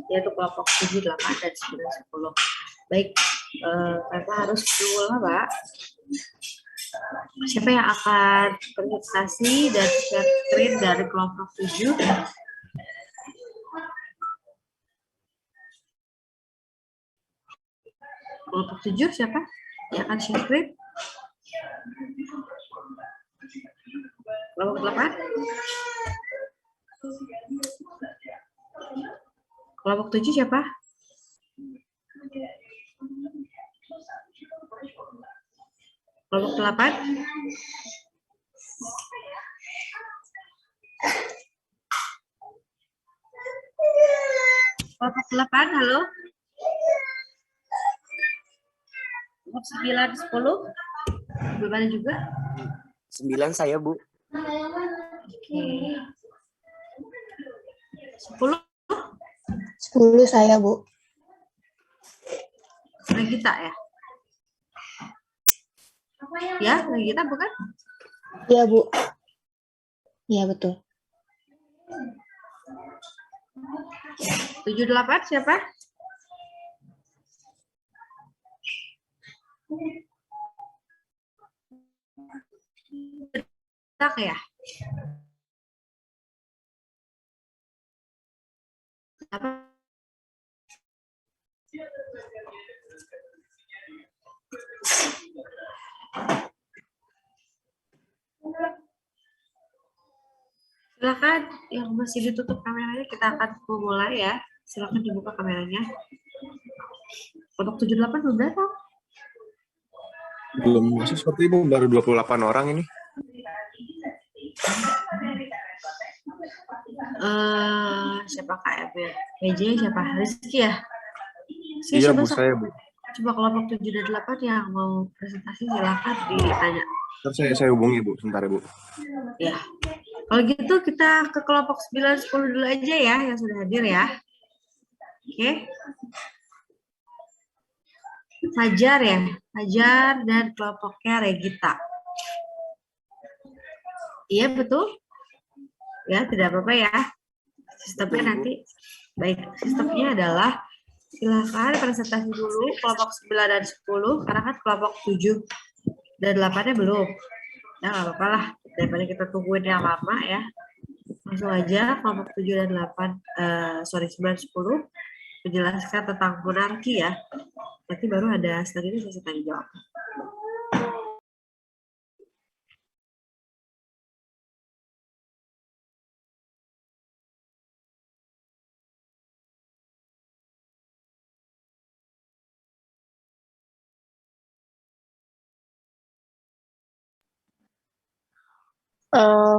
yaitu kelompok 7, 8, dan 9, 10. Baik, Kakak harus berulang, Pak. Siapa yang akan presentasi dan share screen dari kelompok 7? Kelompok 7 siapa yang akan share screen? Kelompok 8? Kelompok 7 siapa? Kelompok 8? Kelompok 8, halo? Kelompok 9, 10? Belum ada juga? 9 saya, Bu. Oke. 10? 10 saya, Bu. Regita ya? Ya, Regita bukan? Iya, Bu. Iya, betul. 7, 8 siapa? Tak ya? Apa? Silakan yang masih ditutup kameranya, kita akan memulai ya. Silakan dibuka kameranya. Kelompok 7, 8 belum datang. Belum masuk seperti Ibu, baru 28 orang ini. Siapa KF ya? PJ siapa? Rizky ya? Iya, Bu, saya, Bu. Coba kelompok 7 dan 8 yang mau presentasi silakan ditanya. Ntar saya hubungi, Bu, sebentar ya, Bu. Ya. Kalau gitu kita ke kelompok 9, 10 dulu aja ya yang sudah hadir ya. Oke. Fajar ya, Fajar dan kelompoknya Regita. Iya betul? Ya, tidak apa-apa ya. Sistemnya nanti, baik, sistemnya adalah silakan presentasi dulu kelompok 9 dan 10, karena kan kelompok 7 dan 8-nya belum. Ya, nggak apa-apa lah, daripada kita tungguin yang lama ya. Langsung aja kelompok 7 dan 8, 9, 10, menjelaskan tentang monarki ya. Nanti baru ada selanjutnya sesi tanya jawab.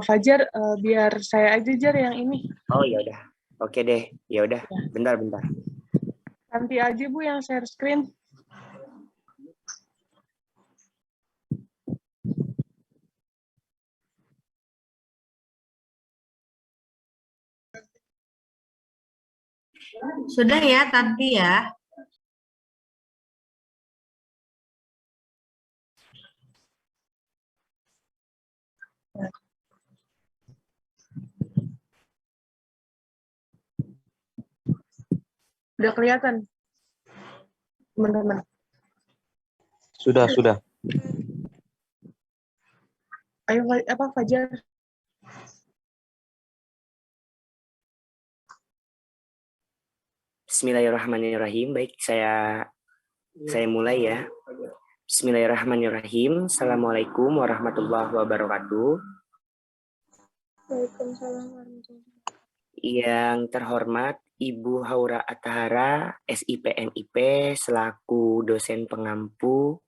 Fajar, biar saya aja Jar yang ini. Oh ya udah, oke deh, ya udah, bentar. Nanti aja Bu yang share screen. Sudah ya, Tanti ya. Udah kelihatan, teman-teman. Sudah. Ayo, apa Fajar? Bismillahirrahmanirrahim. Baik, saya mulai ya. Bismillahirrahmanirrahim. Assalamualaikum warahmatullahi wabarakatuh. Waalaikumsalam warahmatullahi wabarakatuh. Yang terhormat Ibu Haura Atahara, SIPNIP, selaku dosen pengampu,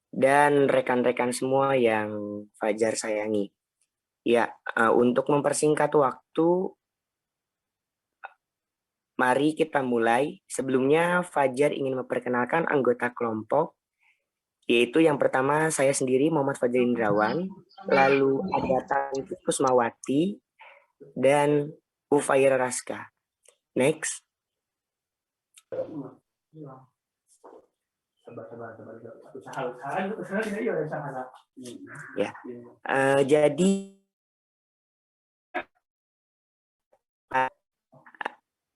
dan rekan-rekan semua yang Fajar sayangi. Ya, untuk mempersingkat waktu, mari kita mulai. Sebelumnya Fajar ingin memperkenalkan anggota kelompok, yaitu yang pertama saya sendiri Muhammad Fajar Indrawan, lalu ada Tanti Kusmawati, dan Ufaira Raska. Next. Ya, jadi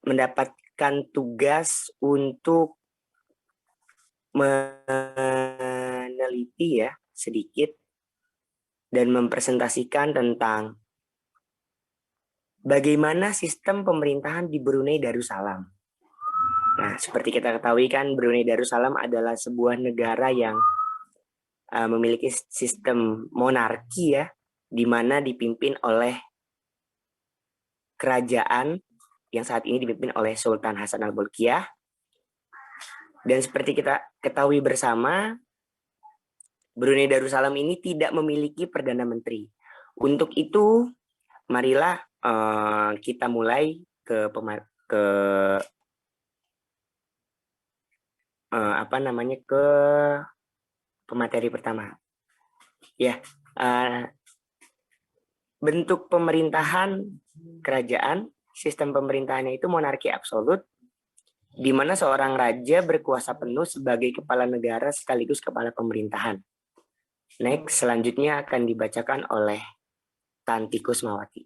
mendapat mendapatkan tugas untuk meneliti ya sedikit dan mempresentasikan tentang bagaimana sistem pemerintahan di Brunei Darussalam. Nah, seperti kita ketahui kan Brunei Darussalam adalah sebuah negara yang memiliki sistem monarki ya, di mana dipimpin oleh kerajaan yang saat ini dipimpin oleh Sultan Hasan al-Bolkiah. Dan seperti kita ketahui bersama, Brunei Darussalam ini tidak memiliki Perdana Menteri. Untuk itu, marilah kita mulai ke pemateri pertama. Ya, bentuk pemerintahan kerajaan, sistem pemerintahannya itu monarki absolut, di mana seorang raja berkuasa penuh sebagai kepala negara sekaligus kepala pemerintahan. Next, selanjutnya akan dibacakan oleh Tanti Kusmawati.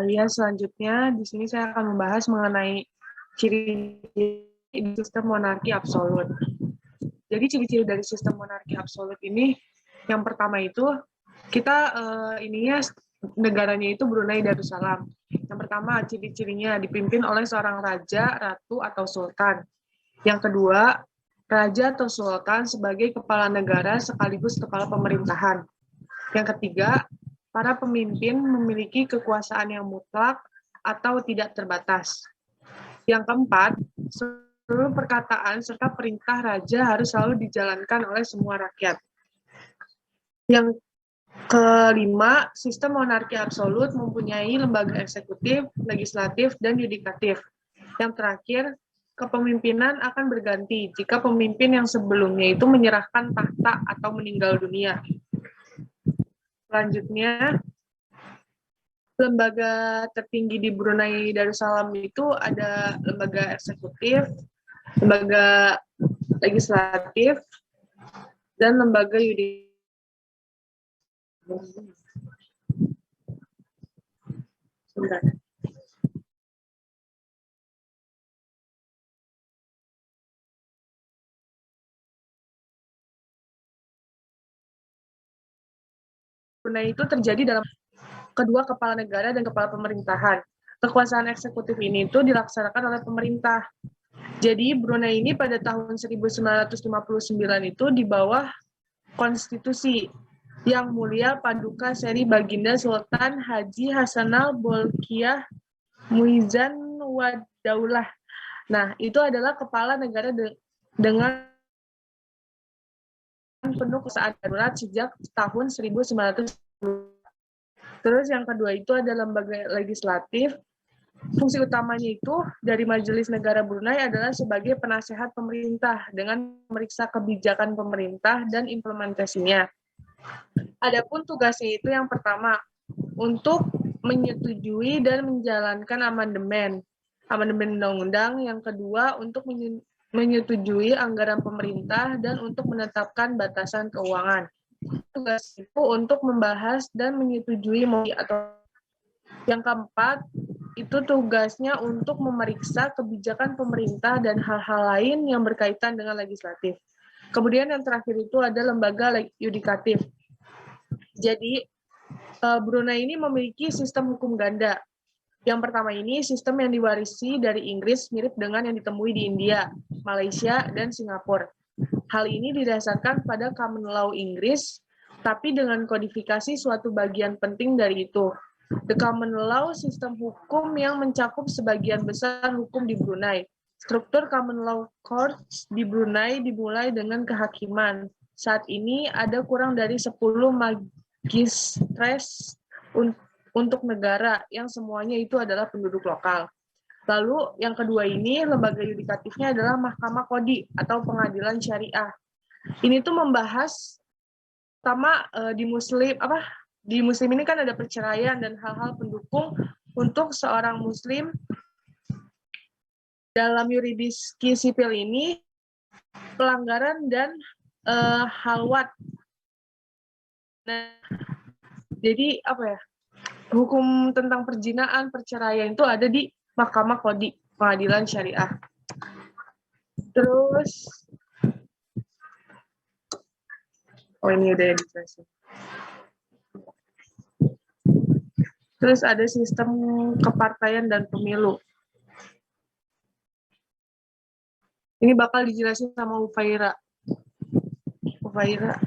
Ya, selanjutnya di sini saya akan membahas mengenai ciri-ciri sistem monarki absolut. Jadi ciri-ciri dari sistem monarki absolut ini, yang pertama itu kita negaranya itu Brunei Darussalam. Yang pertama ciri-cirinya dipimpin oleh seorang raja, ratu atau sultan. Yang kedua, raja atau sultan sebagai kepala negara sekaligus kepala pemerintahan. Yang ketiga, para pemimpin memiliki kekuasaan yang mutlak atau tidak terbatas. Yang keempat, seluruh perkataan serta perintah raja harus selalu dijalankan oleh semua rakyat. Yang kelima, sistem monarki absolut mempunyai lembaga eksekutif, legislatif, dan yudikatif. Yang terakhir, kepemimpinan akan berganti jika pemimpin yang sebelumnya itu menyerahkan tahta atau meninggal dunia. Selanjutnya, lembaga tertinggi di Brunei Darussalam itu ada lembaga eksekutif, lembaga legislatif, dan lembaga yudikatif. Brunei itu terjadi dalam kedua kepala negara dan kepala pemerintahan. Kekuasaan eksekutif ini itu dilaksanakan oleh pemerintah. Jadi Brunei ini pada tahun 1959 itu di bawah konstitusi Yang Mulia Paduka Seri Baginda Sultan Haji Hasanal Bolkiah Muizan Wadaulah. Nah, itu adalah kepala negara dengan penuh keadaan darurat sejak tahun 1900. Terus yang kedua itu ada lembaga legislatif. Fungsi utamanya itu dari Majelis Negara Brunei adalah sebagai penasehat pemerintah dengan memeriksa kebijakan pemerintah dan implementasinya. Adapun tugasnya itu yang pertama, untuk menyetujui dan menjalankan amandemen undang-undang. Yang kedua, untuk menyetujui anggaran pemerintah dan untuk menetapkan batasan keuangan. Tugas itu untuk membahas dan menyetujui atau yang keempat, itu tugasnya untuk memeriksa kebijakan pemerintah dan hal-hal lain yang berkaitan dengan legislatif. Kemudian yang terakhir itu ada lembaga yudikatif. Jadi, Brunei ini memiliki sistem hukum ganda. Yang pertama ini sistem yang diwarisi dari Inggris mirip dengan yang ditemui di India, Malaysia, dan Singapura. Hal ini didasarkan pada common law Inggris, tapi dengan kodifikasi suatu bagian penting dari itu. The common law, sistem hukum yang mencakup sebagian besar hukum di Brunei. Struktur common law courts di Brunei dimulai dengan kehakiman. Saat ini ada kurang dari 10 magistrates untuk negara yang semuanya itu adalah penduduk lokal. Lalu yang kedua ini lembaga yudikatifnya adalah Mahkamah Kodi atau Pengadilan Syariah. Ini tuh membahas pertama di Muslim ini kan ada perceraian dan hal-hal pendukung untuk seorang Muslim. Dalam yuridiksi sipil ini pelanggaran dan halwat Jadi apa ya? Hukum tentang perzinaan, perceraian itu ada di Mahkamah Qadhi, Pengadilan Syariah. Terus, ini udah dijelasin. Terus ada sistem kepartaian dan pemilu. Ini bakal dijelasin sama Ufaira. Ufaira.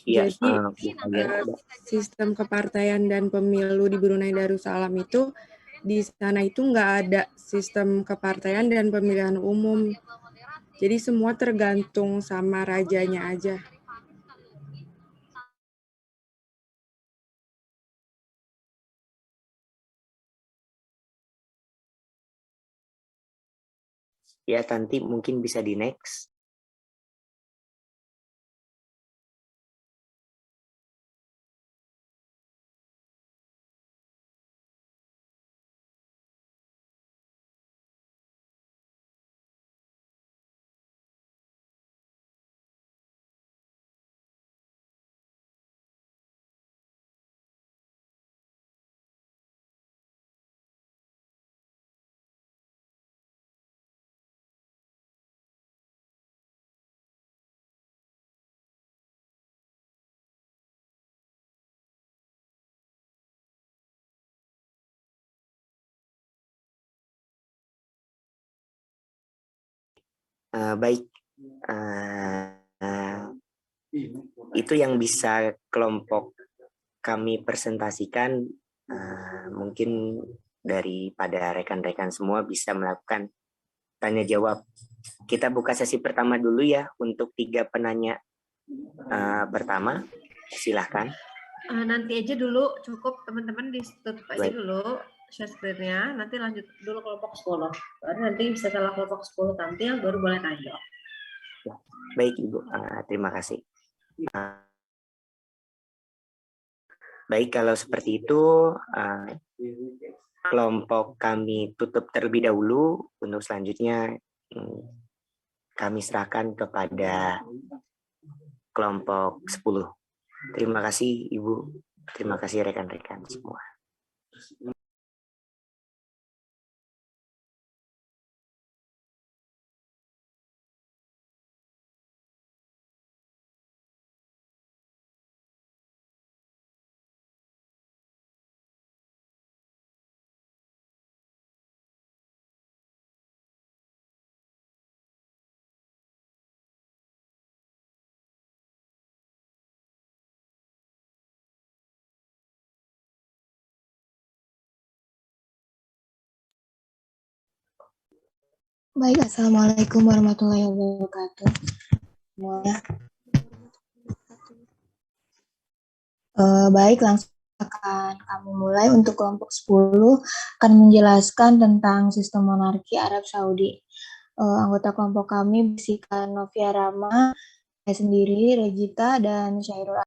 Iya, Jadi sistem kepartaian dan pemilu di Brunei Darussalam itu di sana itu nggak ada sistem kepartaian dan pemilihan umum. Jadi semua tergantung sama rajanya aja. ya Tanti mungkin bisa di next. Baik, itu yang bisa kelompok kami presentasikan. Mungkin daripada rekan-rekan semua bisa melakukan tanya jawab. Kita buka sesi pertama dulu ya untuk 3 penanya pertama. Silahkan. Nanti aja dulu, cukup teman-teman ditutup aja Baik. dulu share screen-nya, nanti lanjut dulu kelompok 10. Baru nanti setelah kelompok 10 tampil, baru boleh tanya. Baik Ibu, terima kasih. Baik, kalau seperti itu, kelompok kami tutup terlebih dahulu. Untuk selanjutnya, kami serahkan kepada kelompok 10. Terima kasih Ibu, terima kasih rekan-rekan semua. Baik, Assalamualaikum warahmatullahi wabarakatuh. Semuanya. Baik, langsung akan kami mulai. Untuk kelompok 10 akan menjelaskan tentang sistem monarki Arab Saudi. Anggota kelompok kami berisikan Novia Rama, saya sendiri, Regita, dan Syairul.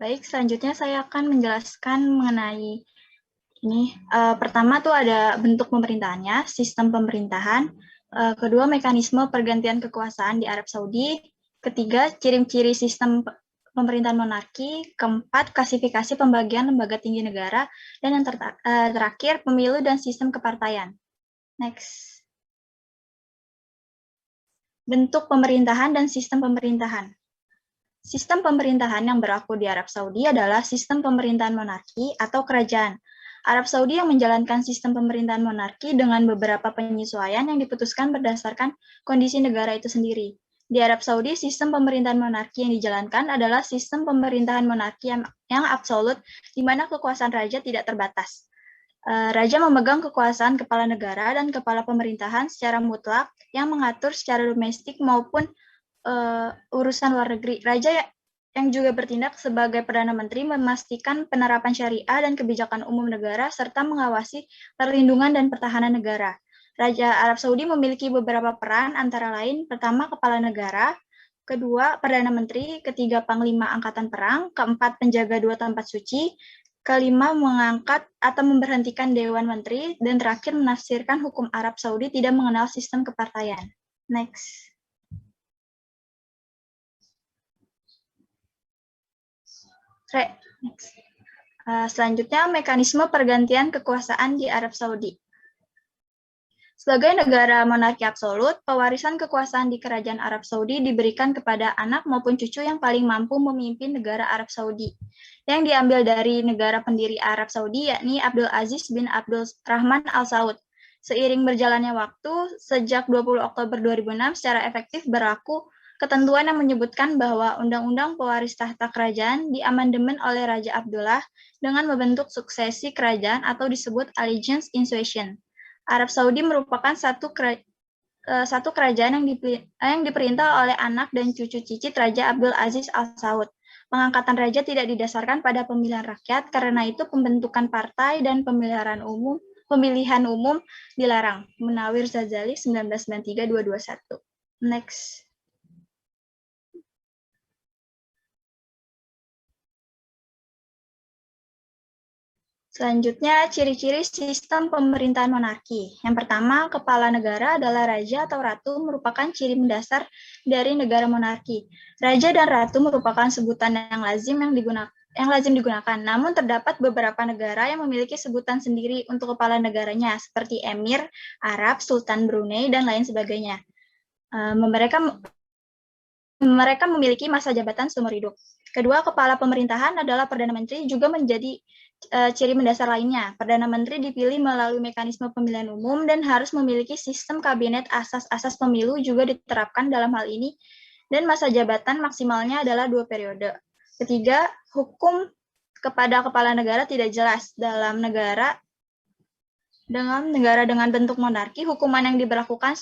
Baik, selanjutnya saya akan menjelaskan mengenai ini. Pertama tuh ada bentuk pemerintahannya, sistem pemerintahan. Kedua, mekanisme pergantian kekuasaan di Arab Saudi. Ketiga, ciri-ciri sistem pemerintahan monarki. Keempat, klasifikasi pembagian lembaga tinggi negara. Dan yang terakhir, pemilu dan sistem kepartaian. Next. Bentuk pemerintahan dan sistem pemerintahan. Sistem pemerintahan yang berlaku di Arab Saudi adalah sistem pemerintahan monarki atau kerajaan. Arab Saudi yang menjalankan sistem pemerintahan monarki dengan beberapa penyesuaian yang diputuskan berdasarkan kondisi negara itu sendiri. Di Arab Saudi, sistem pemerintahan monarki yang dijalankan adalah sistem pemerintahan monarki yang absolut, di mana kekuasaan raja tidak terbatas. Raja memegang kekuasaan kepala negara dan kepala pemerintahan secara mutlak yang mengatur secara domestik maupun urusan luar negeri. Raja yang juga bertindak sebagai Perdana Menteri memastikan penerapan syariah dan kebijakan umum negara serta mengawasi perlindungan dan pertahanan negara. Raja Arab Saudi memiliki beberapa peran antara lain pertama kepala negara, kedua Perdana Menteri, ketiga Panglima Angkatan Perang, keempat penjaga dua tempat suci, kelima mengangkat atau memberhentikan Dewan Menteri, dan terakhir menafsirkan hukum Arab Saudi tidak mengenal sistem kepartaian. Next. Next. Selanjutnya, mekanisme pergantian kekuasaan di Arab Saudi. Sebagai negara monarki absolut, pewarisan kekuasaan di Kerajaan Arab Saudi diberikan kepada anak maupun cucu yang paling mampu memimpin negara Arab Saudi, yang diambil dari negara pendiri Arab Saudi, yakni Abdul Aziz bin Abdul Rahman Al Saud. Seiring berjalannya waktu, sejak 20 Oktober 2006 secara efektif berlaku ketentuan yang menyebutkan bahwa Undang-Undang Pewaris Tahta Kerajaan diamandemen oleh Raja Abdullah dengan membentuk suksesi kerajaan atau disebut Allegiance in Succession. Arab Saudi merupakan satu kerajaan yang diperintah oleh anak dan cucu cicit Raja Abdul Aziz Al Saud. Pengangkatan raja tidak didasarkan pada pemilihan rakyat, karena itu pembentukan partai dan pemilihan umum dilarang. Munawir Ghazali 1993-221. Next. Selanjutnya, ciri-ciri sistem pemerintahan monarki. Yang pertama, kepala negara adalah raja atau ratu, merupakan ciri mendasar dari negara monarki. Raja dan ratu merupakan sebutan yang lazim digunakan. Namun terdapat beberapa negara yang memiliki sebutan sendiri untuk kepala negaranya, seperti Emir, Arab, Sultan Brunei, dan lain sebagainya. Mereka memiliki masa jabatan seumur hidup. Kedua, kepala pemerintahan adalah Perdana Menteri, juga menjadi ciri mendasar lainnya. Perdana Menteri dipilih melalui mekanisme pemilihan umum dan harus memiliki sistem kabinet asas-asas pemilu juga diterapkan dalam hal ini, dan masa jabatan maksimalnya adalah 2 periode. Ketiga, hukum kepada kepala negara tidak jelas. Dalam negara dengan bentuk monarki, hukuman yang diberlakukan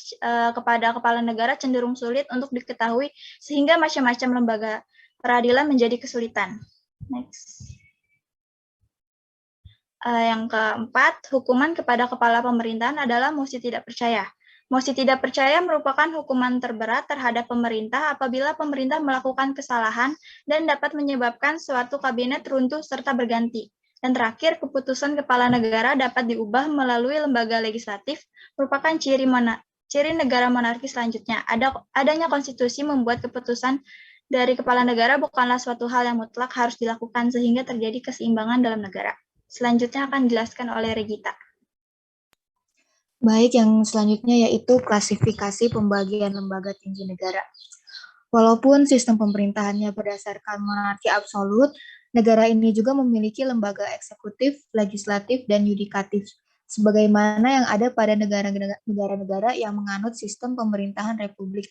kepada kepala negara cenderung sulit untuk diketahui, sehingga macam-macam lembaga peradilan menjadi kesulitan. Next. Yang keempat, hukuman kepada kepala pemerintahan adalah mosi tidak percaya. Mosi tidak percaya merupakan hukuman terberat terhadap pemerintah apabila pemerintah melakukan kesalahan dan dapat menyebabkan suatu kabinet runtuh serta berganti. Dan terakhir, keputusan kepala negara dapat diubah melalui lembaga legislatif, merupakan ciri negara monarki selanjutnya. Adanya konstitusi membuat keputusan dari kepala negara bukanlah suatu hal yang mutlak harus dilakukan, sehingga terjadi keseimbangan dalam negara. Selanjutnya akan dijelaskan oleh Regita. Baik, yang selanjutnya yaitu klasifikasi pembagian lembaga tinggi negara. Walaupun sistem pemerintahannya berdasarkan monarki absolut, negara ini juga memiliki lembaga eksekutif, legislatif, dan yudikatif, sebagaimana yang ada pada negara-negara yang menganut sistem pemerintahan republik.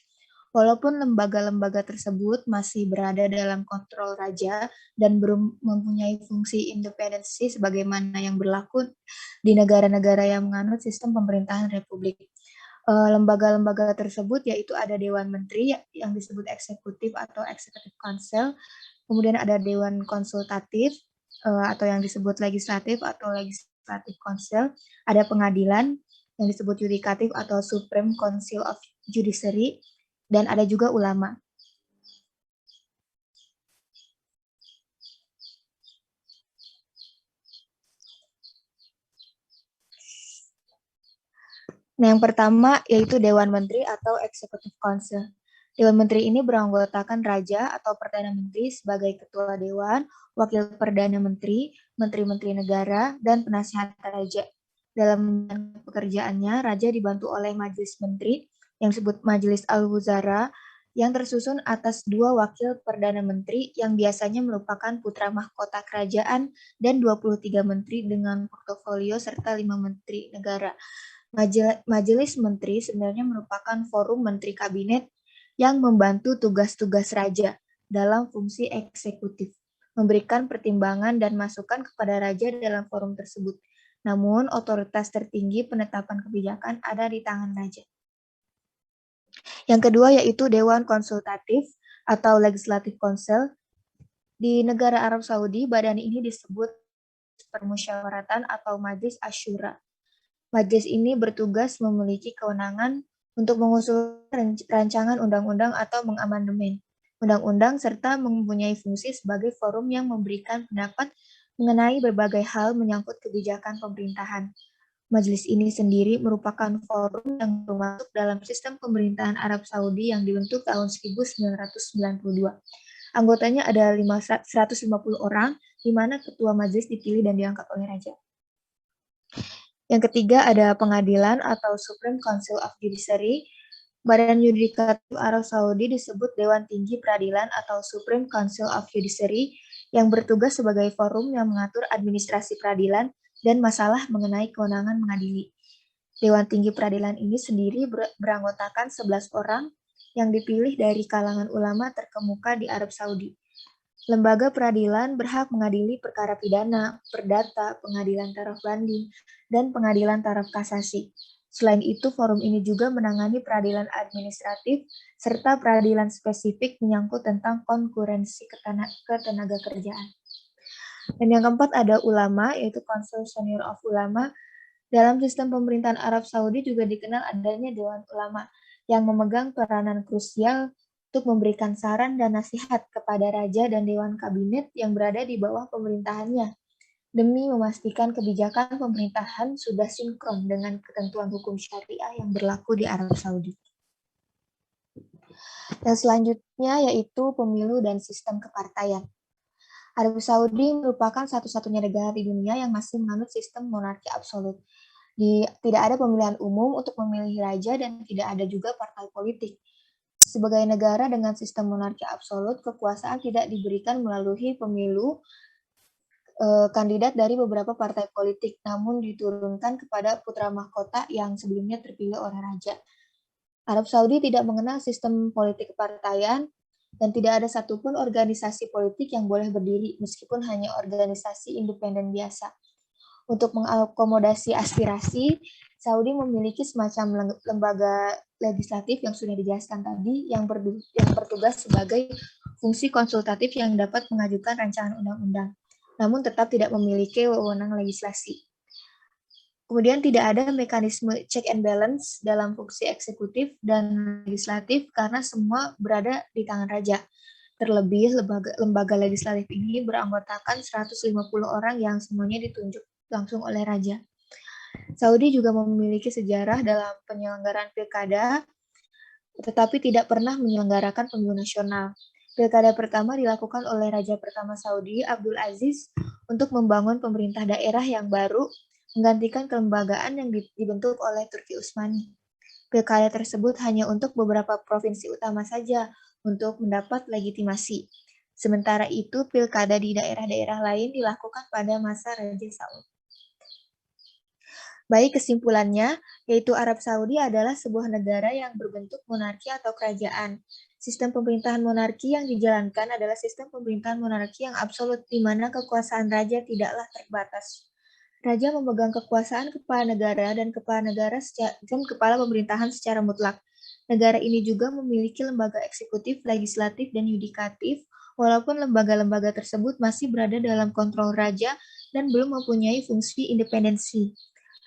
Walaupun lembaga-lembaga tersebut masih berada dalam kontrol raja dan belum mempunyai fungsi independensi sebagaimana yang berlaku di negara-negara yang menganut sistem pemerintahan republik. Lembaga-lembaga tersebut yaitu ada Dewan Menteri yang disebut eksekutif atau Executive Council, kemudian ada Dewan Konsultatif atau yang disebut Legislatif atau Legislative Council, ada pengadilan yang disebut Yudikatif atau Supreme Council of Judiciary, dan ada juga ulama. Nah, yang pertama yaitu Dewan Menteri atau Executive Council. Dewan Menteri ini beranggotakan Raja atau Perdana Menteri sebagai Ketua Dewan, Wakil Perdana Menteri, Menteri-Menteri Negara, dan Penasihat Raja. Dalam pekerjaannya, Raja dibantu oleh Majelis Menteri, yang disebut Majelis Al-Wuzara, yang tersusun atas 2 wakil Perdana Menteri yang biasanya merupakan putra mahkota kerajaan dan 23 menteri dengan portofolio serta 5 menteri negara. Majelis Menteri sebenarnya merupakan forum menteri kabinet yang membantu tugas-tugas raja dalam fungsi eksekutif, memberikan pertimbangan dan masukan kepada raja dalam forum tersebut. Namun, otoritas tertinggi penetapan kebijakan ada di tangan raja. Yang kedua yaitu Dewan Konsultatif atau Legislative Council. Di negara Arab Saudi, badan ini disebut Permusyawaratan atau Majlis Asyura. Majlis ini bertugas memiliki kewenangan untuk mengusulkan rancangan undang-undang atau mengamandemen undang-undang serta mempunyai fungsi sebagai forum yang memberikan pendapat mengenai berbagai hal menyangkut kebijakan pemerintahan. Majelis ini sendiri merupakan forum yang termasuk dalam sistem pemerintahan Arab Saudi yang dibentuk tahun 1992. Anggotanya ada 150 orang, di mana ketua majelis dipilih dan diangkat oleh raja. Yang ketiga ada pengadilan atau Supreme Council of Judiciary. Badan yudikatif Arab Saudi disebut Dewan Tinggi Peradilan atau Supreme Council of Judiciary yang bertugas sebagai forum yang mengatur administrasi peradilan dan masalah mengenai kewenangan mengadili. Dewan Tinggi Peradilan ini sendiri beranggotakan 11 orang yang dipilih dari kalangan ulama terkemuka di Arab Saudi. Lembaga peradilan berhak mengadili perkara pidana, perdata, pengadilan taraf banding, dan pengadilan taraf kasasi. Selain itu, forum ini juga menangani peradilan administratif serta peradilan spesifik menyangkut tentang konkurensi ketenaga kerjaan. Dan yang keempat ada ulama, yaitu Council Senior of Ulama. Dalam sistem pemerintahan Arab Saudi juga dikenal adanya Dewan Ulama yang memegang peranan krusial untuk memberikan saran dan nasihat kepada raja dan Dewan Kabinet yang berada di bawah pemerintahannya, demi memastikan kebijakan pemerintahan sudah sinkron dengan ketentuan hukum syariah yang berlaku di Arab Saudi. Dan selanjutnya yaitu pemilu dan sistem kepartaian. Arab Saudi merupakan satu-satunya negara di dunia yang masih menganut sistem monarki absolut. Tidak ada pemilihan umum untuk memilih raja dan tidak ada juga partai politik. Sebagai negara dengan sistem monarki absolut, kekuasaan tidak diberikan melalui pemilu kandidat dari beberapa partai politik, namun diturunkan kepada putra mahkota yang sebelumnya terpilih oleh raja. Arab Saudi tidak mengenal sistem politik kepartaian dan tidak ada satupun organisasi politik yang boleh berdiri, meskipun hanya organisasi independen biasa. Untuk mengakomodasi aspirasi, Saudi memiliki semacam lembaga legislatif yang sudah dijelaskan tadi, yang bertugas sebagai fungsi konsultatif yang dapat mengajukan rancangan undang-undang, namun tetap tidak memiliki wewenang legislasi. Kemudian tidak ada mekanisme check and balance dalam fungsi eksekutif dan legislatif karena semua berada di tangan raja. Terlebih, lembaga legislatif ini beranggotakan 150 orang yang semuanya ditunjuk langsung oleh raja. Saudi juga memiliki sejarah dalam penyelenggaraan pilkada, tetapi tidak pernah menyelenggarakan pemilu nasional. Pilkada pertama dilakukan oleh Raja pertama Saudi, Abdul Aziz, untuk membangun pemerintah daerah yang baru, menggantikan kelembagaan yang dibentuk oleh Turki Utsmani. Pilkada tersebut hanya untuk beberapa provinsi utama saja untuk mendapat legitimasi. Sementara itu, pilkada di daerah-daerah lain dilakukan pada masa Raja Saud. Baik, kesimpulannya, yaitu Arab Saudi adalah sebuah negara yang berbentuk monarki atau kerajaan. Sistem pemerintahan monarki yang dijalankan adalah sistem pemerintahan monarki yang absolut, di mana kekuasaan raja tidaklah terbatas. Raja memegang kekuasaan kepala negara dan kepala pemerintahan secara mutlak. Negara ini juga memiliki lembaga eksekutif, legislatif, dan yudikatif, walaupun lembaga-lembaga tersebut masih berada dalam kontrol raja dan belum mempunyai fungsi independensi.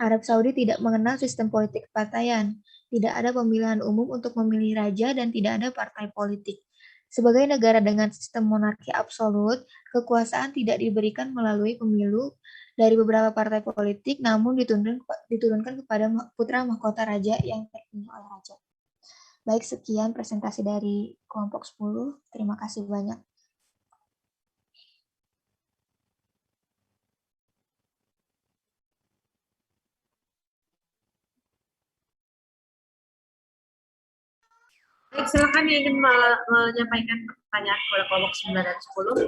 Arab Saudi tidak mengenal sistem politik kepartaian, tidak ada pemilihan umum untuk memilih raja, dan tidak ada partai politik. Sebagai negara dengan sistem monarki absolut, kekuasaan tidak diberikan melalui pemilu dari beberapa partai politik, namun diturunkan kepada putra mahkota raja yang terpilih oleh raja. Baik, sekian presentasi dari kelompok 10. Terima kasih banyak. Baik, silakan yang ingin menyampaikan pertanyaan kepada kelompok 9 dan 10.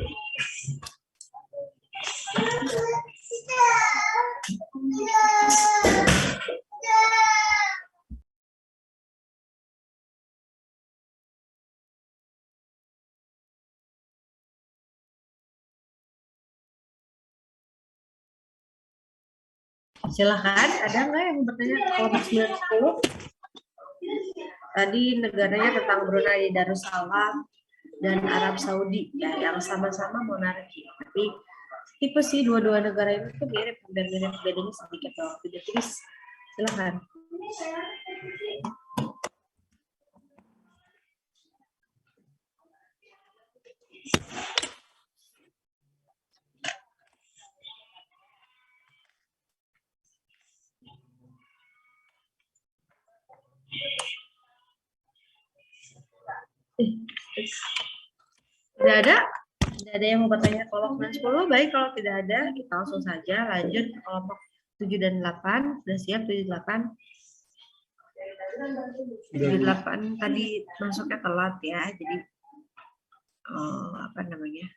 Silakan, ada nggak yang bertanya kelompok 9 dan 10? Tadi negaranya tentang Brunei Darussalam, dan Arab Saudi ya, yang sama-sama monarki. Tapi tipe sih dua-dua negara itu tuh mirip dan mirip, bedanya sedikit doang. Tidak tulis, silakan. Tidak ada? Tidak ada yang mau bertanya kelompok 9 10? Baik, kalau tidak ada, kita langsung saja lanjut ke kelompok 7 dan 8. Sudah siap 7 8? 7 8 tadi masuknya telat ya, jadi apa namanya?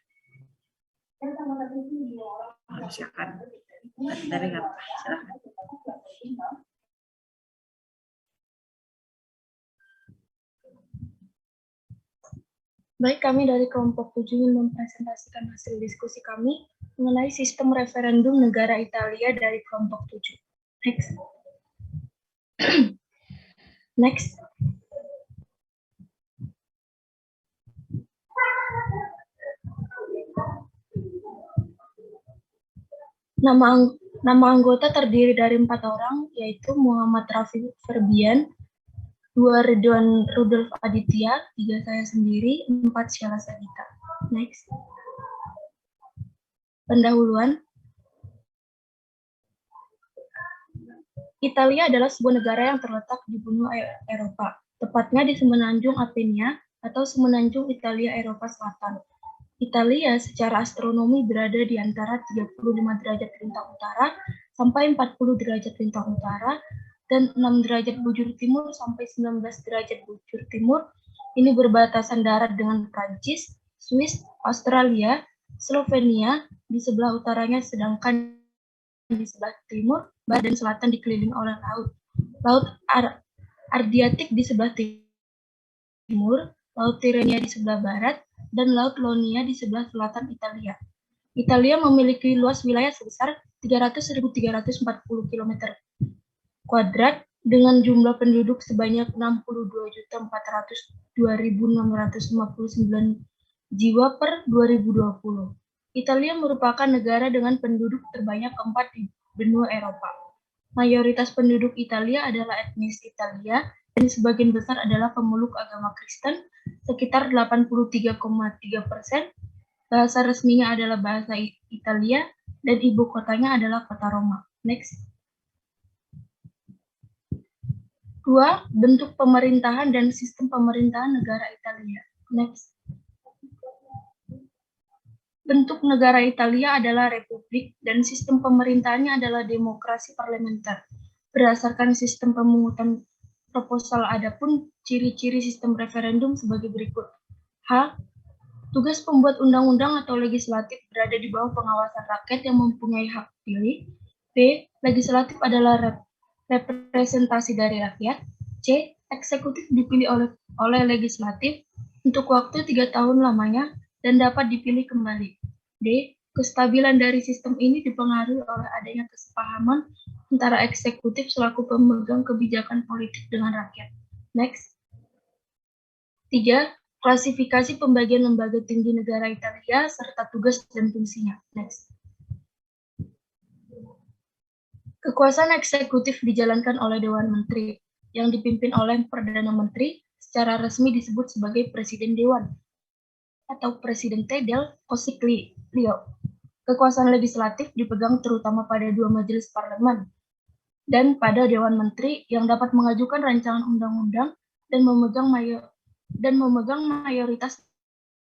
Silakan. Dari apa? Silakan. Baik, kami dari kelompok 7 ingin mempresentasikan hasil diskusi kami mengenai sistem referendum negara Italia dari kelompok 7. Next. Next. Nama anggota terdiri dari 4 orang, yaitu Muhammad Rafi Ferbian, 2 Ridwan Rudolf Aditya, 3 saya sendiri, 4 Sheila Sagita. Next. Pendahuluan. Italia adalah sebuah negara yang terletak di benua Eropa, tepatnya di semenanjung Apenia atau semenanjung Italia Eropa Selatan. Italia secara astronomi berada di antara 35 derajat lintang utara sampai 40 derajat lintang utara dan 6 derajat bujur timur sampai 19 derajat bujur timur. Ini berbatasan darat dengan Prancis, Swiss, Australia, Slovenia di sebelah utaranya, sedangkan di sebelah timur, barat dan selatan dikelilingi oleh laut. Laut Adriatik di sebelah timur, Laut Tirrenia di sebelah barat, dan Laut Ionia di sebelah selatan Italia. Italia memiliki luas wilayah sebesar 300.340 km kuadrat dengan jumlah penduduk sebanyak 62.402.659 jiwa per 2020. Italia merupakan negara dengan penduduk terbanyak keempat di benua Eropa. Mayoritas penduduk Italia adalah etnis Italia dan sebagian besar adalah pemeluk agama Kristen, sekitar 83,3%. Bahasa resminya adalah bahasa Italia dan ibu kotanya adalah kota Roma. Next. 2. Bentuk pemerintahan dan sistem pemerintahan negara Italia. Next. Bentuk negara Italia adalah republik dan sistem pemerintahannya adalah demokrasi parlementer. Berdasarkan sistem pemungutan proposal, adapun ciri-ciri sistem referendum sebagai berikut. H. Tugas pembuat undang-undang atau legislatif berada di bawah pengawasan rakyat yang mempunyai hak pilih. B. Legislatif adalah representasi dari rakyat. C. Eksekutif dipilih oleh legislatif untuk waktu 3 tahun lamanya dan dapat dipilih kembali. D. Kestabilan dari sistem ini dipengaruhi oleh adanya kesepahaman antara eksekutif selaku pemegang kebijakan politik dengan rakyat. Next. 3. Klasifikasi pembagian lembaga tinggi negara Italia serta tugas dan fungsinya. Next. Kekuasaan eksekutif dijalankan oleh Dewan Menteri yang dipimpin oleh Perdana Menteri, secara resmi disebut sebagai Presiden Dewan atau Presidente del Consiglio. Kekuasaan legislatif dipegang terutama pada 2 majelis parlemen dan pada Dewan Menteri yang dapat mengajukan rancangan undang-undang dan memegang mayoritas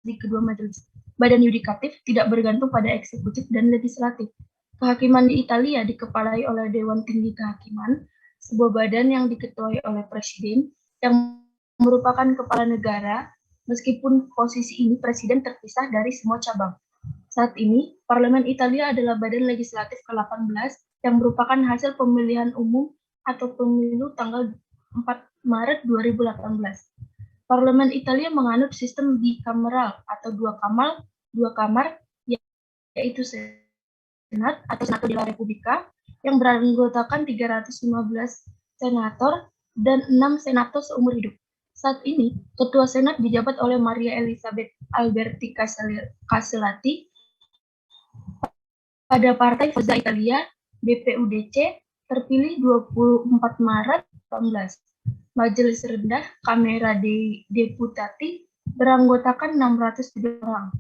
di kedua majelis. Badan yudikatif tidak bergantung pada eksekutif dan legislatif. Kehakiman di Italia dikepalai oleh Dewan Tinggi Kehakiman, sebuah badan yang diketuai oleh presiden yang merupakan kepala negara, meskipun posisi ini presiden terpisah dari semua cabang. Saat ini, Parlemen Italia adalah badan legislatif ke-18 yang merupakan hasil pemilihan umum atau pemilu tanggal 4 Maret 2018. Parlemen Italia menganut sistem bikameral atau dua kamar, yaitu Senat atau Senato della Repubblica yang beranggotakan 315 senator dan 6 senator seumur hidup. Saat ini, Ketua Senat dijabat oleh Maria Elizabeth Alberti Casellati. Pada Partai Forza Italia, BPUDC, terpilih 24 Maret 18. Majelis Rendah Camera dei Deputati beranggotakan 603 orang.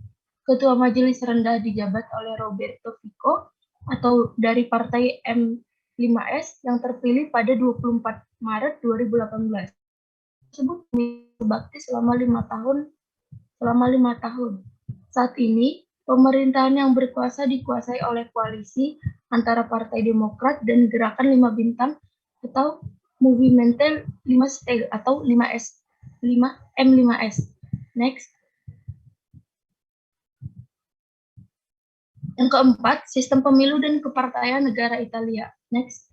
Ketua Majelis Rendah dijabat oleh Roberto Fico atau dari Partai M5S yang terpilih pada 24 Maret 2018. Tersebut berbakti selama 5 tahun. Saat ini, pemerintahan yang berkuasa dikuasai oleh koalisi antara Partai Demokrat dan Gerakan 5 Bintang atau Movimento 5 Stelle atau 5S, M5S. Next. Yang keempat, sistem pemilu dan kepartaian negara Italia. Next.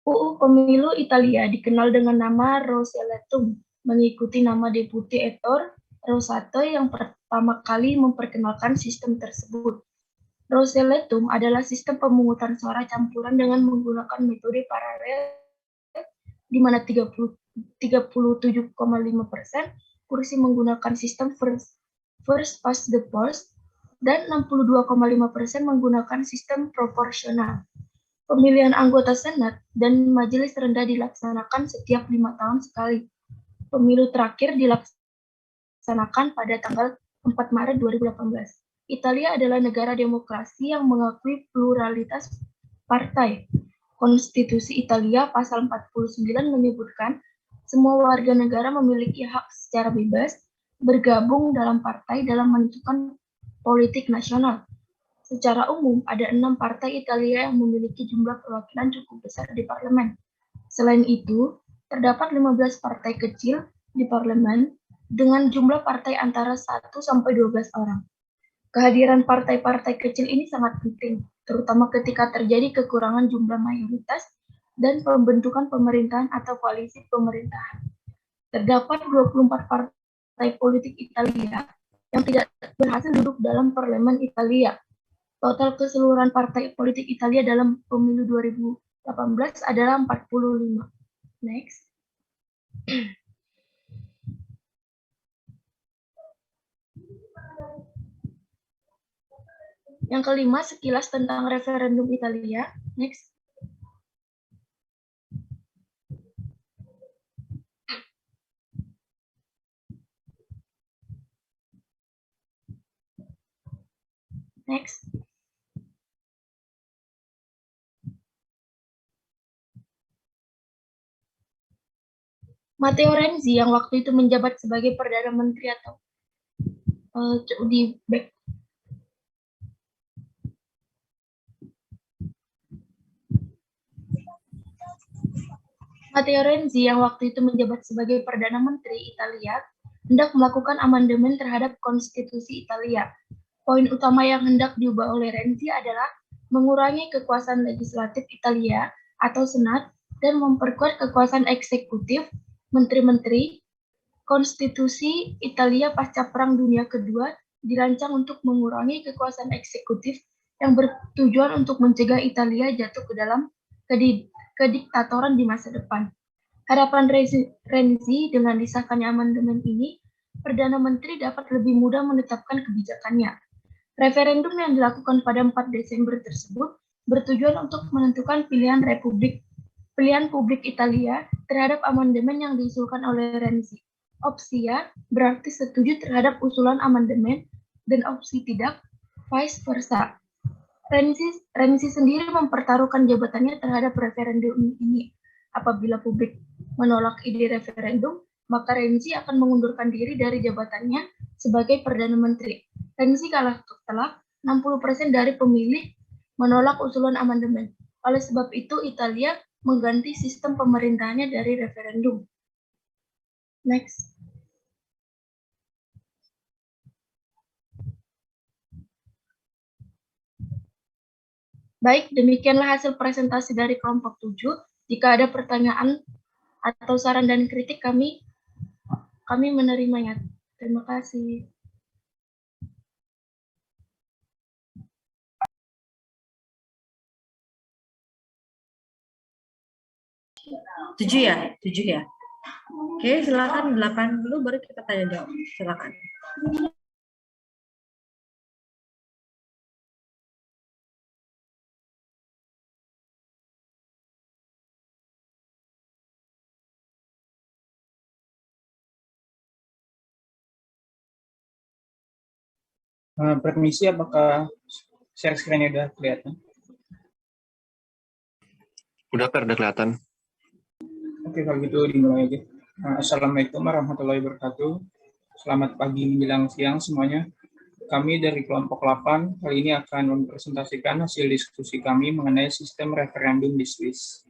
UU Pemilu Italia dikenal dengan nama Rosselletum, mengikuti nama Deputi Ettore Rosatto yang pertama kali memperkenalkan sistem tersebut. Rosselletum adalah sistem pemungutan suara campuran dengan menggunakan metode paralel di mana 37,5% kursi menggunakan sistem first past the post dan 62,5% menggunakan sistem proporsional. Pemilihan anggota Senat dan Majelis Rendah dilaksanakan setiap 5 tahun sekali. Pemilu terakhir dilaksanakan pada tanggal 4 Maret 2018. Italia adalah negara demokrasi yang mengakui pluralitas partai. Konstitusi Italia pasal 49 menyebutkan semua warga negara memiliki hak secara bebas bergabung dalam partai dalam menentukan politik nasional. Secara umum, ada 6 partai Italia yang memiliki jumlah perwakilan cukup besar di parlemen. Selain itu, terdapat 15 partai kecil di parlemen dengan jumlah partai antara 1 sampai 12 orang. Kehadiran partai-partai kecil ini sangat penting, terutama ketika terjadi kekurangan jumlah mayoritas dan pembentukan pemerintahan atau koalisi pemerintahan. Terdapat 24 partai politik Italia yang tidak berhasil duduk dalam parlemen Italia. Total keseluruhan partai politik Italia dalam pemilu 2018 adalah 45. Next. Yang kelima, sekilas tentang referendum Italia. Next. Next. Matteo Renzi yang waktu itu menjabat sebagai Perdana Menteri atau di back. Matteo Renzi yang waktu itu menjabat sebagai Perdana Menteri Italia hendak melakukan amandemen terhadap konstitusi Italia. Poin utama yang hendak diubah oleh Renzi adalah mengurangi kekuasaan legislatif Italia atau Senat dan memperkuat kekuasaan eksekutif, menteri-menteri. Konstitusi Italia pasca Perang Dunia Kedua dirancang untuk mengurangi kekuasaan eksekutif yang bertujuan untuk mencegah Italia jatuh ke dalam kediktatoran di masa depan. Harapan Renzi dengan disahkannya amandemen ini, Perdana Menteri dapat lebih mudah menetapkan kebijakannya. Referendum yang dilakukan pada 4 Desember tersebut bertujuan untuk menentukan pilihan publik Italia terhadap amandemen yang diusulkan oleh Renzi. Opsi ya berarti setuju terhadap usulan amandemen dan opsi tidak, vice versa. Renzi sendiri mempertaruhkan jabatannya terhadap referendum ini. Apabila publik menolak ide referendum, maka Renzi akan mengundurkan diri dari jabatannya sebagai Perdana Menteri. Renzi kalah telak, 60% dari pemilih menolak usulan amandemen. Oleh sebab itu, Italia mengganti sistem pemerintahannya dari referendum. Next. Baik, demikianlah hasil presentasi dari kelompok 7. Jika ada pertanyaan atau saran dan kritik, kami menerimanya. Terima kasih. Tujuh ya? Oke, silakan 8 dulu baru kita tanya jawab. Silakan. Permisi, apakah share screen-nya udah kelihatan? Udah kelihatan. Oke, kalau gitu dimulai aja. Assalamualaikum warahmatullahi wabarakatuh. Selamat pagi menjelang siang semuanya. Kami dari kelompok 8 kali ini akan mempresentasikan hasil diskusi kami mengenai sistem referendum di Swiss.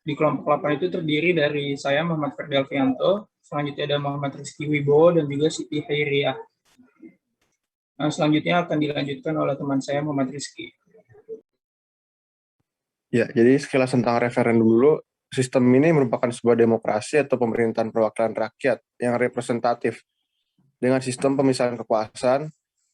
Di kelompok 8 itu terdiri dari saya, Muhammad Ferdelvianto, selanjutnya ada Muhammad Rizky Wibowo, dan juga Siti Hairiah. Selanjutnya akan dilanjutkan oleh teman saya, Muhammad Rizky. Ya, jadi sekilas tentang referendum dulu. Sistem ini merupakan sebuah demokrasi atau pemerintahan perwakilan rakyat yang representatif dengan sistem pemisahan kekuasaan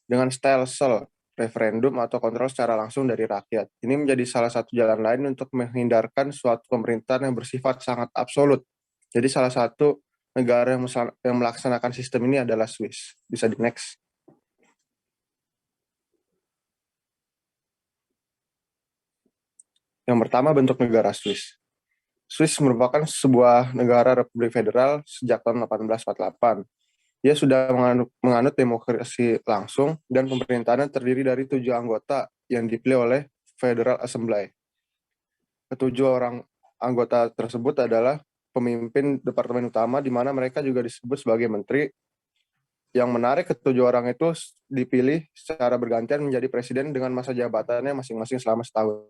dengan style sel, referendum atau kontrol secara langsung dari rakyat. Ini menjadi salah satu jalan lain untuk menghindarkan suatu pemerintahan yang bersifat sangat absolut. Jadi salah satu negara yang melaksanakan sistem ini adalah Swiss. Bisa di next. Yang pertama, bentuk negara Swiss. Swiss merupakan sebuah negara republik federal sejak tahun 1848. Ia sudah menganut demokrasi langsung dan pemerintahannya terdiri dari 7 anggota yang dipilih oleh Federal Assembly. Ketujuh orang anggota tersebut adalah pemimpin departemen utama, di mana mereka juga disebut sebagai menteri. Yang menarik, ketujuh orang itu dipilih secara bergantian menjadi presiden dengan masa jabatannya masing-masing selama setahun.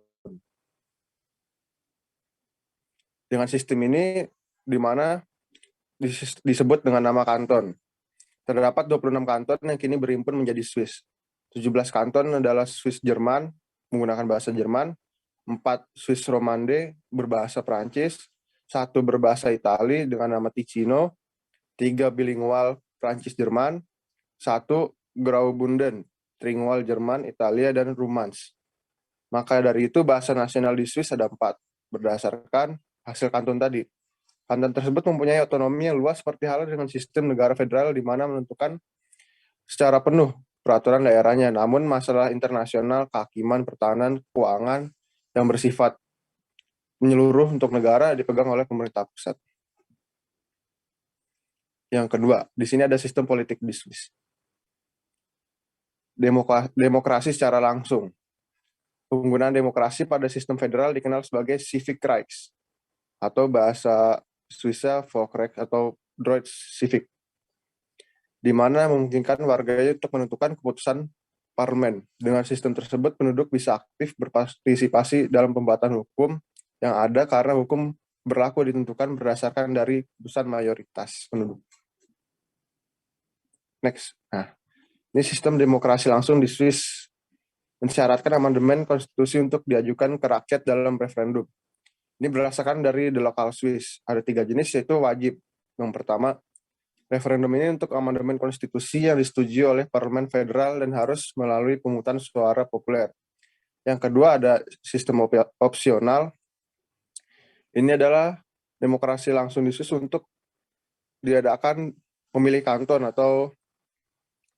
Dengan sistem ini, di mana disebut dengan nama kanton. Terdapat 26 kanton yang kini berhimpun menjadi Swiss. 17 kanton adalah Swiss Jerman, menggunakan bahasa Jerman, 4 Swiss Romande berbahasa Prancis, 1 berbahasa Itali dengan nama Ticino, 3 bilingual Prancis-Jerman, 1 Graubunden, trilingual Jerman, Italia, dan Rumans. Maka dari itu bahasa nasional di Swiss ada 4, berdasarkan hasil kanton tadi. Kanton tersebut mempunyai otonomi yang luas seperti halnya dengan sistem negara federal di mana menentukan secara penuh peraturan daerahnya. Namun masalah internasional, kehakiman, pertahanan, keuangan yang bersifat menyeluruh untuk negara dipegang oleh pemerintah pusat. Yang kedua, di sini ada sistem politik di Swiss. Demokrasi secara langsung. Penggunaan demokrasi pada sistem federal dikenal sebagai civic rights, atau bahasa Swissa Volksrecht atau Deutsch Civic, di mana memungkinkan warganya untuk menentukan keputusan parlemen. Dengan sistem tersebut, penduduk bisa aktif berpartisipasi dalam pembuatan hukum yang ada karena hukum berlaku ditentukan berdasarkan dari keputusan mayoritas penduduk. Next. Nah, ini sistem demokrasi langsung di Swiss mensyaratkan amandemen konstitusi untuk diajukan ke rakyat dalam referendum. Ini berdasarkan dari The Local Swiss. Ada 3 jenis, yaitu wajib. Yang pertama, referendum ini untuk amandemen konstitusi yang disetujui oleh Parlemen Federal dan harus melalui pemungutan suara populer. Yang kedua, ada sistem opsional. Ini adalah demokrasi langsung di Swiss untuk diadakan pemilih kanton atau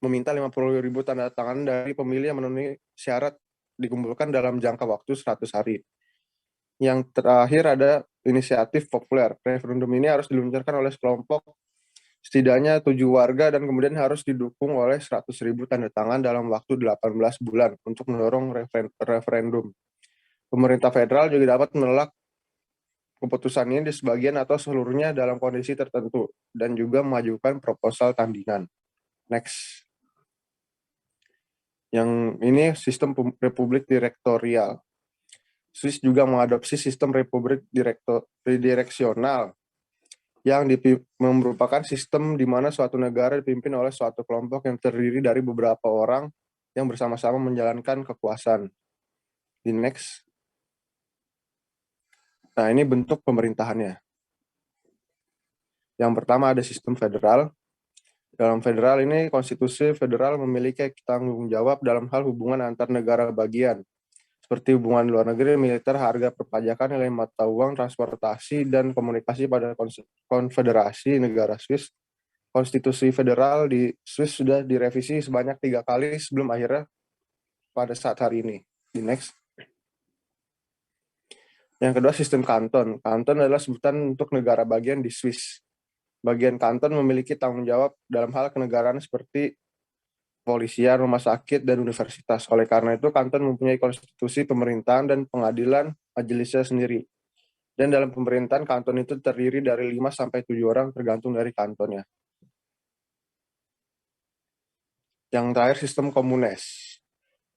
meminta 50.000 tanda tangan dari pemilih yang memenuhi syarat dikumpulkan dalam jangka waktu 100 hari. Yang terakhir ada inisiatif populer. Referendum ini harus diluncurkan oleh sekelompok setidaknya 7 warga dan kemudian harus didukung oleh 100.000 tanda tangan dalam waktu 18 bulan untuk mendorong referendum. Pemerintah federal juga dapat menolak keputusan ini di sebagian atau seluruhnya dalam kondisi tertentu dan juga mengajukan proposal tandingan. Next. Yang ini sistem republik direktorial. Swiss juga mengadopsi sistem republik direksional yang merupakan sistem di mana suatu negara dipimpin oleh suatu kelompok yang terdiri dari beberapa orang yang bersama-sama menjalankan kekuasaan. Di next. Nah, ini bentuk pemerintahannya. Yang pertama ada sistem federal. Dalam federal ini, konstitusi federal memiliki tanggung jawab dalam hal hubungan antar negara bagian, seperti hubungan luar negeri, militer, harga perpajakan, nilai mata uang, transportasi, dan komunikasi pada Konfederasi Negara Swiss. Konstitusi federal di Swiss sudah direvisi sebanyak 3 kali sebelum akhirnya pada saat hari ini. Di next. Yang kedua, sistem kanton. Kanton adalah sebutan untuk negara bagian di Swiss. Bagian kanton memiliki tanggung jawab dalam hal kenegaraan seperti kepolisian, rumah sakit, dan universitas. Oleh karena itu, kanton mempunyai konstitusi pemerintahan dan pengadilan majelisnya sendiri. Dan dalam pemerintahan, kanton itu terdiri dari 5-7 orang tergantung dari kantonnya. Yang terakhir, sistem komunes.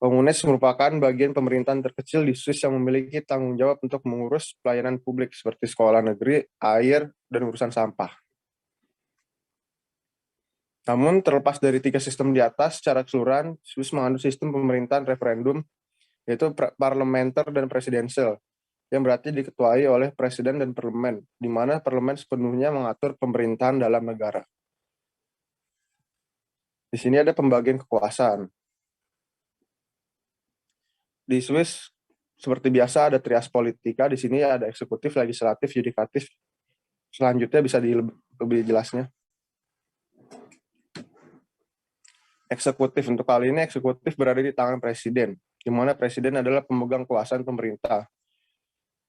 Komunes merupakan bagian pemerintahan terkecil di Swiss yang memiliki tanggung jawab untuk mengurus pelayanan publik seperti sekolah negeri, air, dan urusan sampah. Namun, terlepas dari 3 sistem di atas, secara keseluruhan, Swiss menganut sistem pemerintahan referendum, yaitu parlementer dan presidensial, yang berarti diketuai oleh presiden dan parlemen, di mana parlemen sepenuhnya mengatur pemerintahan dalam negara. Di sini ada pembagian kekuasaan. Di Swiss, seperti biasa ada trias politika, di sini ada eksekutif, legislatif, yudikatif. Selanjutnya bisa lebih jelasnya. Eksekutif, untuk kali ini eksekutif berada di tangan presiden, di mana presiden adalah pemegang kekuasaan pemerintah.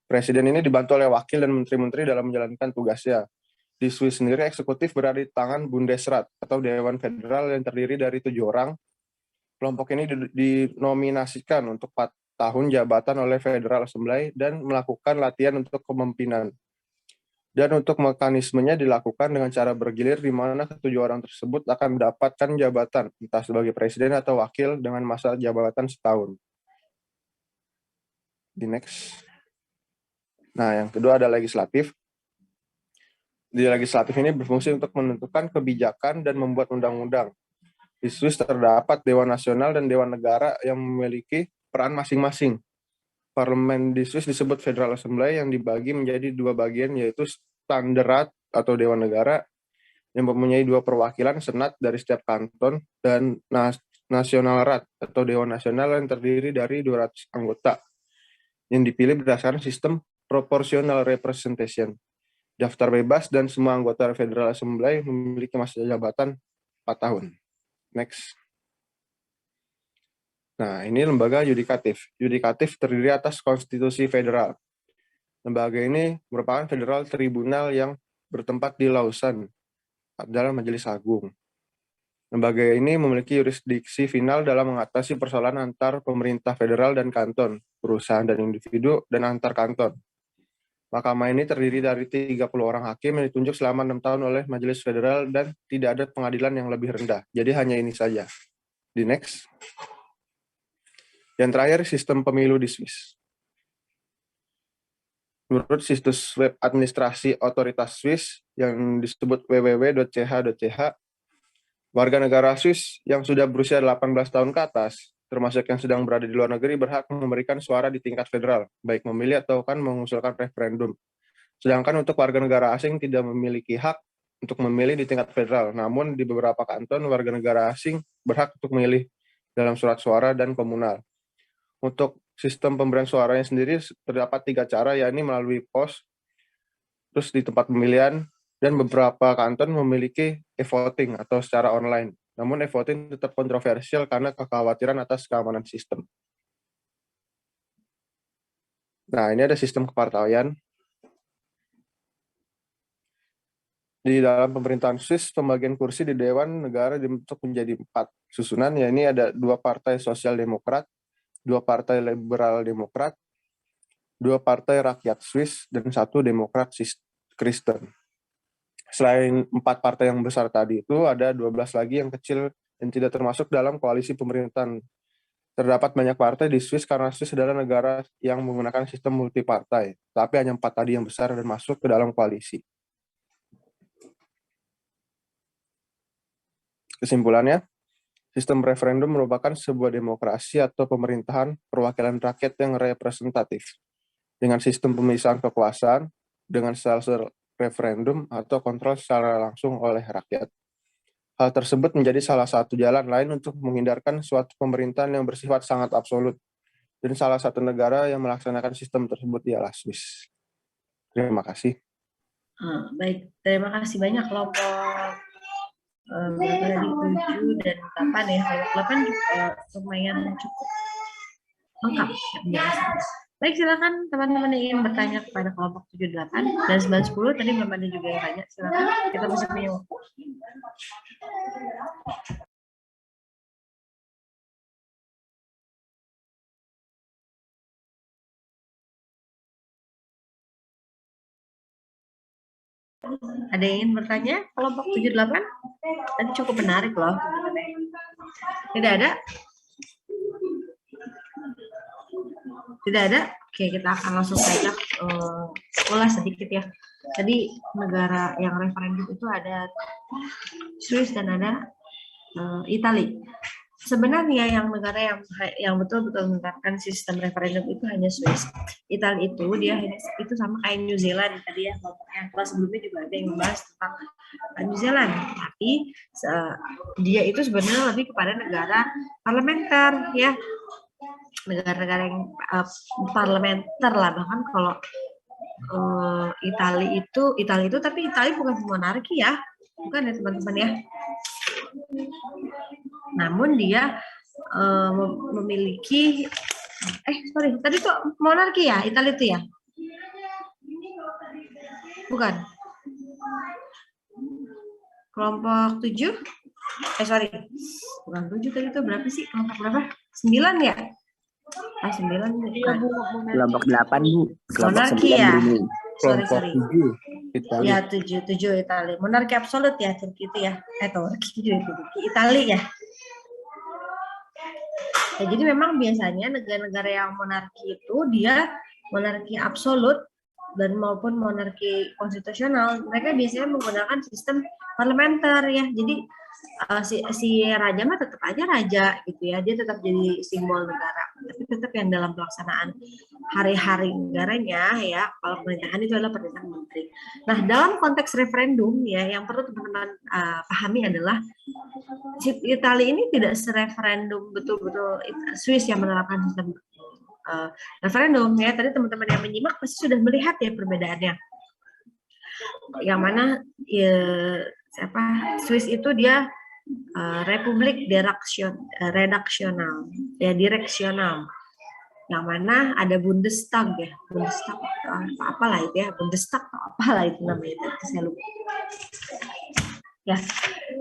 Presiden ini dibantu oleh wakil dan menteri-menteri dalam menjalankan tugasnya. Di Swiss sendiri, eksekutif berada di tangan Bundesrat atau Dewan Federal yang terdiri dari 7 orang. Kelompok ini dinominasikan untuk 4 tahun jabatan oleh Federal Assembly dan melakukan latihan untuk kepemimpinan. Dan untuk mekanismenya dilakukan dengan cara bergilir di mana ketujuh orang tersebut akan mendapatkan jabatan, entah sebagai presiden atau wakil dengan masa jabatan setahun. Di next. Nah, yang kedua ada legislatif. Di legislatif ini berfungsi untuk menentukan kebijakan dan membuat undang-undang. Di Swiss terdapat Dewan Nasional dan Dewan Negara yang memiliki peran masing-masing. Parlemen di Swiss disebut Federal Assembly yang dibagi menjadi 2 bagian, yaitu Ständerat atau Dewan Negara yang mempunyai 2 perwakilan senat dari setiap kanton dan Nationalrat atau Dewan Nasional yang terdiri dari 200 anggota yang dipilih berdasarkan sistem proportional representation. Daftar bebas dan semua anggota Federal Assembly memiliki masa jabatan 4 tahun. Next. Nah, ini lembaga yudikatif. Yudikatif terdiri atas konstitusi federal. Lembaga ini merupakan federal tribunal yang bertempat di Lausanne dalam Majelis Agung. Lembaga ini memiliki yurisdiksi final dalam mengatasi persoalan antar pemerintah federal dan kanton, perusahaan dan individu, dan antar kanton. Mahkamah ini terdiri dari 30 orang hakim yang ditunjuk selama 6 tahun oleh Majelis Federal dan tidak ada pengadilan yang lebih rendah. Jadi hanya ini saja. Di next. Yang terakhir, sistem pemilu di Swiss. Menurut situs web administrasi otoritas Swiss yang disebut www.ch.ch, warga negara Swiss yang sudah berusia 18 tahun ke atas, termasuk yang sedang berada di luar negeri, berhak memberikan suara di tingkat federal, baik memilih atau kan mengusulkan referendum. Sedangkan untuk warga negara asing tidak memiliki hak untuk memilih di tingkat federal, namun di beberapa kanton warga negara asing berhak untuk memilih dalam surat suara dan komunal. Untuk sistem pemberian suaranya sendiri terdapat 3 cara, yakni melalui pos, terus di tempat pemilihan, dan beberapa kanton memiliki e-voting atau secara online. Namun e-voting tetap kontroversial karena kekhawatiran atas keamanan sistem. Nah, ini ada sistem kepartaian. Di dalam pemerintahan Swiss, pembagian kursi di Dewan Negara dibentuk menjadi 4 susunan, yakni ada 2 partai Sosial Demokrat, 2 partai Liberal Demokrat, 2 partai Rakyat Swiss, dan 1 Demokrat Kristen. Selain 4 partai yang besar tadi itu, ada 12 lagi yang kecil yang tidak termasuk dalam koalisi pemerintahan. Terdapat banyak partai di Swiss karena Swiss adalah negara yang menggunakan sistem multipartai, tapi hanya 4 tadi yang besar dan masuk ke dalam koalisi. Kesimpulannya, sistem referendum merupakan sebuah demokrasi atau pemerintahan perwakilan rakyat yang representatif, dengan sistem pemisahan kekuasaan, dengan style referendum atau kontrol secara langsung oleh rakyat. Hal tersebut menjadi salah satu jalan lain untuk menghindarkan suatu pemerintahan yang bersifat sangat absolut, dan salah satu negara yang melaksanakan sistem tersebut ialah Swiss. Terima kasih. Baik, terima kasih banyak kelompok berapa tadi 7 dan 8 ya. Kelompok 8 lumayan cukup lengkap ya penjelasannya. Baik, silakan teman-teman yang ingin bertanya kepada kelompok 7, 8 dan 9, 10. Tadi belum ada juga yang tanya. Silakan, kita masih punya waktu. Ada yang ingin bertanya? Kelompok 7, 8? Tadi cukup menarik loh. Tidak ada? Tidak ada? Oke, kita akan langsung saja ulas sedikit ya. Tadi negara yang referendum itu ada Swiss dan ada Italia. Sebenarnya yang negara yang betul-betul menerapkan sistem referendum itu hanya Swiss. Italia itu dia itu sama kayak New Zealand tadi ya. Yang kelas sebelumnya juga ada yang membahas tentang New Zealand. Tapi dia itu sebenarnya lebih kepada negara parlementer ya. Negara-negara yang parlementer lah, bahkan kalau Italia itu tapi Italia bukan monarki ya, bukan ya teman-teman ya. Namun dia memiliki tadi kok monarki ya Italia itu ya, bukan? Kelompok 7 bukan 7 tadi itu berapa sih? Kelompok berapa? 9 ya? 9 bukan. Kelompok 8 Bu. Kelompok Monarki 9 ya. Brunei. Sorry. 7 Italia. Ya 7 Italia. Monarki absolut ya Turki itu ya. Turki Italia ya. Ya, jadi memang biasanya negara-negara yang monarki itu dia monarki absolut dan maupun monarki konstitusional, mereka biasanya menggunakan sistem parlementer ya. Jadi si raja mah tetap aja raja gitu ya, dia tetap jadi simbol negara, tapi tetap yang dalam pelaksanaan hari-hari negaranya ya, kalau pemerintahan itu adalah pemerintahan menteri. Nah, dalam konteks referendum ya, yang perlu teman-teman pahami adalah Italia ini tidak sereferendum betul-betul Swiss yang menerapkan sistem referendum ya. Tadi teman-teman yang menyimak pasti sudah melihat ya perbedaannya. Yang mana ya, Swiss itu dia republik redaksional ya, direksional, yang mana ada Bundestag ya, Bundestag apalah itu ya, Bundestag apalah itu namanya, saya lupa ya.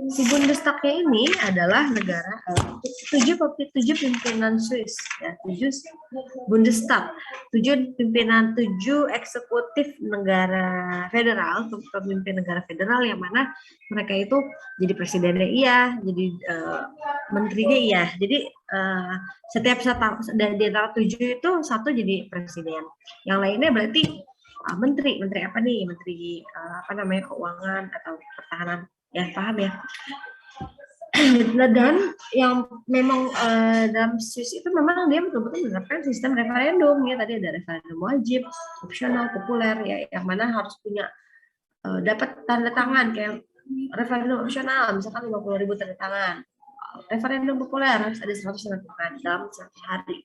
Si Bundestagnya ini adalah negara 7 pimpinan Swiss ya, 7 Bundestag, 7 pimpinan, 7 eksekutif negara federal, pemimpin negara federal, yang mana mereka itu jadi presidennya iya, jadi menterinya iya. Jadi setiap di antara 7 itu satu jadi presiden, yang lainnya berarti menteri apa nih, menteri keuangan atau pertahanan ya, paham ya. Dan yang memang dalam Swiss itu memang dia betul-betul menerapkan sistem referendum ya. Tadi ada referendum wajib, opsional, populer ya, yang mana harus punya dapat tanda tangan. Kayak referendum opsional misalkan 50.000 tanda tangan, referendum populer harus ada 100 tanda tangan dalam 1 hari,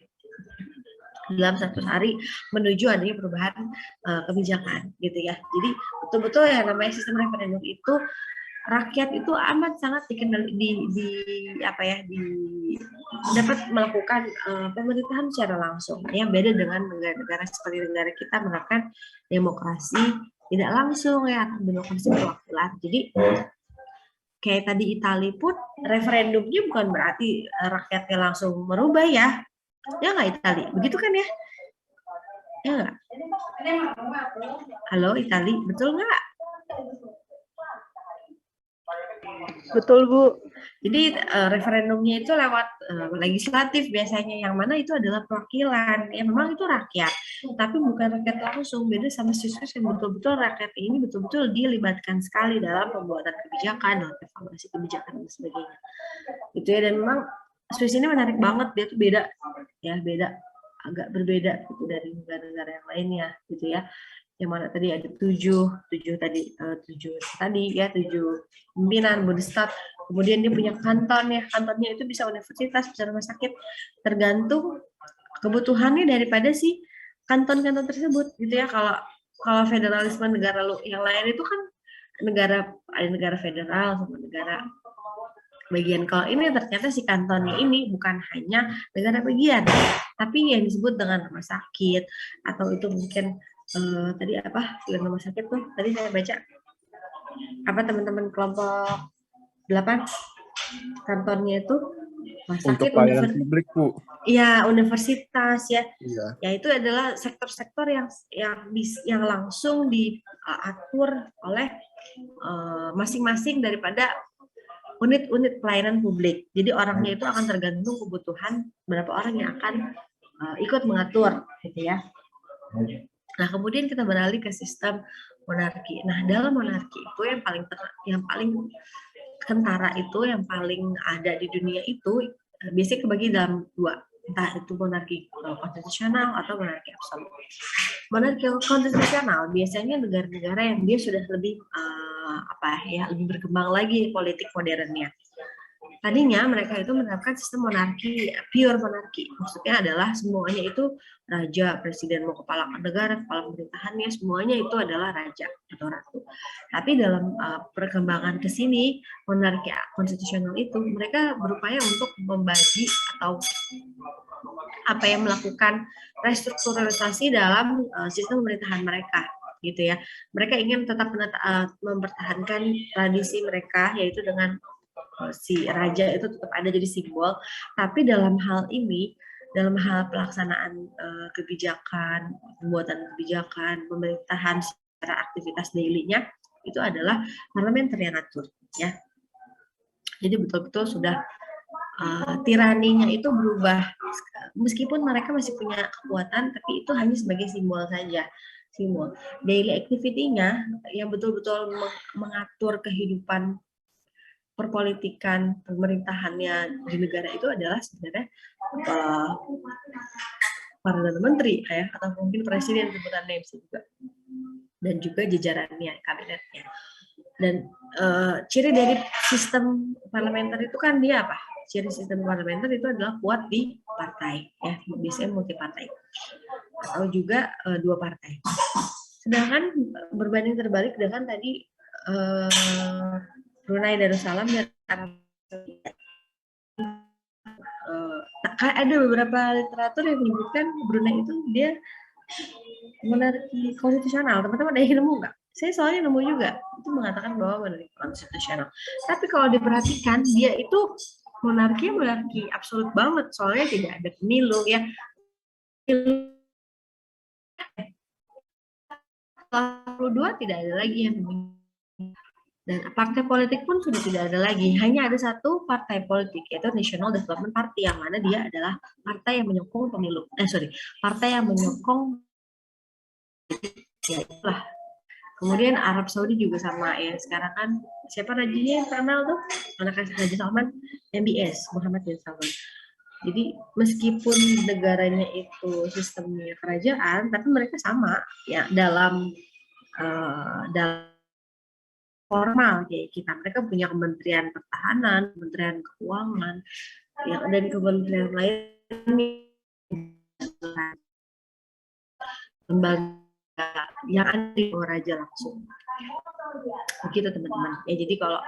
dalam 1 hari menuju adanya perubahan kebijakan gitu ya. Jadi betul-betul yang namanya sistem referendum itu rakyat itu amat sangat dikenal dapat melakukan pemerintahan secara langsung. Yang beda dengan negara-negara seperti negara kita menerapkan demokrasi tidak langsung ya, demokrasi perwakilan. Jadi kayak tadi Italia pun referendumnya bukan berarti rakyatnya langsung merubah ya. Ya nggak Italia? Begitu kan ya? Ya nggak? Halo Italia, betul nggak? Betul Bu. Jadi referendumnya itu lewat legislatif biasanya, yang mana itu adalah perwakilan. Ya memang itu rakyat, tapi bukan rakyat langsung. Beda sama Swiss yang betul-betul rakyat ini betul-betul dilibatkan sekali dalam pembuatan kebijakan, dalam evaluasi kebijakan dan sebagainya. Itu ya, dan memang Swiss ini menarik banget, dia tuh beda ya, agak berbeda gitu dari negara-negara yang lainnya gitu ya. Yang mana tadi ada 7 pimpinan Bundestag, kemudian dia punya kanton ya, kantonnya itu bisa universitas, bisa rumah sakit, tergantung kebutuhannya daripada si kanton-kanton tersebut gitu ya. Kalau federalisme negara yang lain itu kan ada negara federal sama negara bagian. Kalau ini ternyata si kantonnya ini bukan hanya negara bagian, tapi yang disebut dengan rumah sakit, atau itu mungkin tadi apa, rumah sakit tuh tadi saya baca apa, teman-teman kelompok 8 kantornya itu rumah sakit, Untuk pelayanan publik, Bu. Iya, universitas ya. Iya. Ya itu adalah sektor-sektor yang langsung diatur oleh masing-masing daripada unit-unit pelayanan publik. Jadi orangnya itu akan tergantung kebutuhan berapa orang yang akan ikut mengatur, gitu ya. Nah, kemudian kita beralih ke sistem monarki. Nah, dalam monarki itu yang paling kentara itu, yang paling ada di dunia itu biasanya kebagi dalam dua, entah itu monarki konstitusional atau monarki absolut. Monarki konstitusional biasanya negara-negara yang dia sudah lebih lebih berkembang lagi politik modernnya. Tadinya mereka itu menerapkan sistem monarki, pure monarki. Maksudnya adalah semuanya itu raja, presiden, mau kepala negara, kepala pemerintahannya, semuanya itu adalah raja atau ratu. Tapi dalam perkembangan ke sini, monarki konstitusional itu, mereka berupaya untuk membagi atau melakukan restrukturalisasi dalam sistem pemerintahan mereka, gitu ya. Mereka ingin tetap mempertahankan tradisi mereka, yaitu dengan si raja itu tetap ada jadi simbol, tapi dalam hal ini, dalam hal pelaksanaan kebijakan, pembuatan kebijakan, pemerintahan secara aktivitas daily-nya itu adalah parlementer yang atur, ya. Jadi betul-betul sudah tiraninya itu berubah, meskipun mereka masih punya kekuatan, tapi itu hanya sebagai simbol saja. Simbol daily activity-nya yang betul-betul mengatur kehidupan perpolitikan pemerintahannya di negara itu adalah sebenarnya Perdana Menteri ya, atau mungkin presiden sebutannya bisa juga, dan juga jajarannya, kabinetnya. Dan ciri dari sistem parlementer itu kan dia apa? Ciri sistem parlementer itu adalah kuat di partai, ya, biasanya multi partai atau juga dua partai. Sedangkan berbanding terbalik dengan tadi Brunei Darussalam dan ada beberapa literatur yang menyebutkan Brunei itu dia monarki konstitusional. Teman-teman ada yang nemu nggak? Saya soalnya nemu juga, itu mengatakan bahwa monarki konstitusional. Tapi kalau diperhatikan, dia itu monarki absolut banget, soalnya tidak ada pemilu ya. 42 tidak ada lagi yang dan partai politik pun sudah tidak ada lagi, hanya ada satu partai politik, yaitu National Development Party, yang mana dia adalah partai yang menyokong pemilu, partai yang menyokong, ya itulah. Kemudian Arab Saudi juga sama ya, sekarang kan siapa rajanya yang terkenal tuh, anak Raja Salman, MBS, Muhammad bin Salman. Jadi meskipun negaranya itu sistemnya kerajaan, tapi mereka sama ya dalam formal kayak kita. Mereka punya Kementerian Pertahanan, Kementerian Keuangan, ya, dan kementerian lain, lembaga yang ada di bawah raja langsung. Begitu teman-teman. Ya, jadi kalau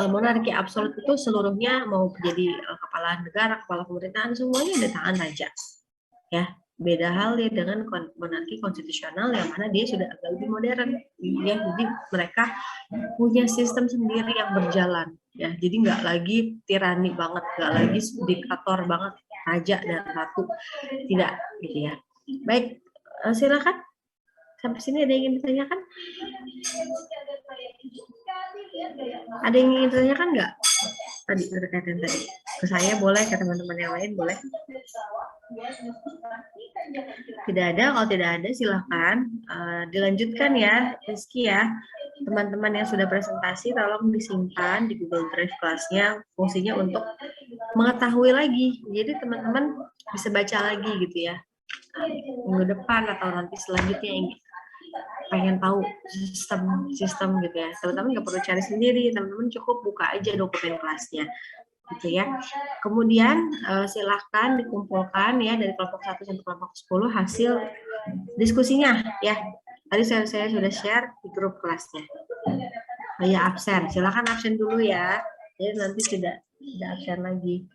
monarki absolut itu seluruhnya mau jadi kepala negara, kepala pemerintahan, semuanya di tangan raja. Ya. Beda hal ya dengan monarki konstitusional yang mana dia sudah agak lebih modern ya, jadi mereka punya sistem sendiri yang berjalan ya, jadi nggak lagi tirani banget, nggak lagi diktator banget raja dan ratu, tidak gitu ya. Baik, silakan sampai sini ada yang ingin ditanyakan? Ada yang ingin ditanyakan nggak tadi berkaitan tadi ke saya? Boleh, ke teman-teman yang lain boleh. Tidak ada, kalau tidak ada silahkan dilanjutkan ya Rizky ya. Teman-teman yang sudah presentasi tolong disimpan di Google Drive kelasnya, fungsinya untuk mengetahui lagi, jadi teman-teman bisa baca lagi gitu ya, minggu depan atau nanti selanjutnya yang pengen tahu sistem gitu ya. Teman-teman nggak perlu cari sendiri, teman-teman cukup buka aja dokumen kelasnya. gitu ya. Kemudian silahkan dikumpulkan ya dari kelompok 1 sampai kelompok 10 hasil diskusinya ya. Tadi saya sudah share di grup kelasnya. Ya absen, silahkan absen dulu ya. Jadi nanti tidak absen lagi.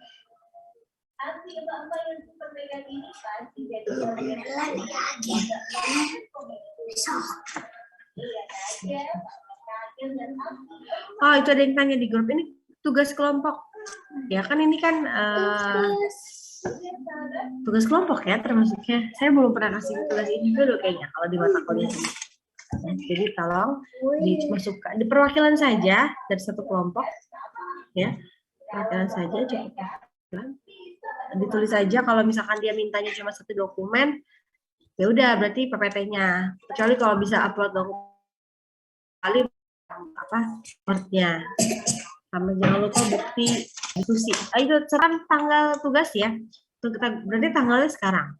Oh, itu ada yang tanya di grup ini tugas kelompok. Ya kan ini kan tugas kelompok ya termasuknya. Saya belum pernah kasih tugas individu kayaknya kalau di mata kuliah ini. Jadi tolong dimasukkan di perwakilan saja dari satu kelompok ya. Perwakilan saja cukup. Ditulis saja kalau misalkan dia mintanya cuma satu dokumen, ya udah berarti PPT-nya. Kecuali kalau bisa upload dokumen kali Word-nya. Sama jangan lupa bukti diskusi. Itu sekarang tanggal tugas ya. Itu kita berarti tanggalnya sekarang.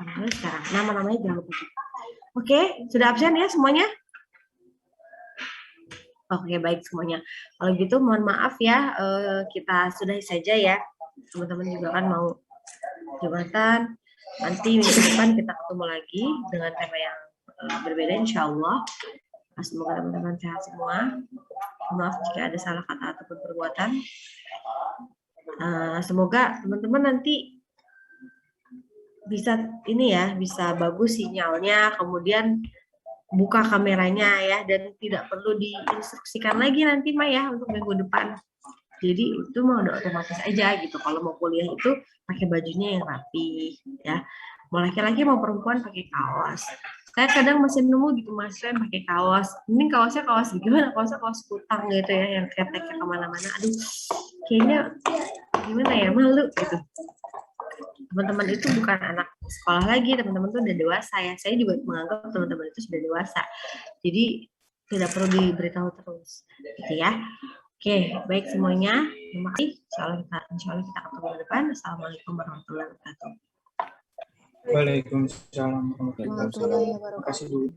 Tanggalnya sekarang. Nama-namanya jangan lupa. Oke, sudah absen ya semuanya? Oke, baik semuanya. Kalau gitu mohon maaf ya, kita sudahi saja ya. Teman-teman juga kan mau Jumatan. Nanti minggu depan kita ketemu lagi dengan tema yang berbeda insya Allah. Semoga teman-teman sehat semua. Maaf jika ada salah kata ataupun perbuatan. Semoga teman-teman nanti bisa ini ya, bisa bagus sinyalnya, kemudian buka kameranya ya, dan tidak perlu diinstruksikan lagi nanti Mah ya untuk minggu depan. Jadi itu mau udah otomatis aja gitu. Kalau mau kuliah itu pakai bajunya yang rapi ya. Mau laki-laki mau perempuan pakai kaos. Saya kadang masih nemu gitu mahasiswa yang pakai kaos. Ini kaosnya kaos gimana? Kaosnya kaos kutang gitu ya, yang keteknya kemana-mana. Aduh, kayaknya gimana ya, malu gitu. Teman-teman itu bukan anak sekolah lagi, teman-teman itu udah dewasa ya. Saya juga menganggap teman-teman itu sudah dewasa. Jadi tidak perlu diberitahu terus, gitu ya. Oke, baik semuanya. Terima kasih. Insya Allah kita ketemu di depan. Assalamualaikum warahmatullahi wabarakatuh. Waalaikumsalam warahmatullahi wabarakatuh. Terima kasih Bu.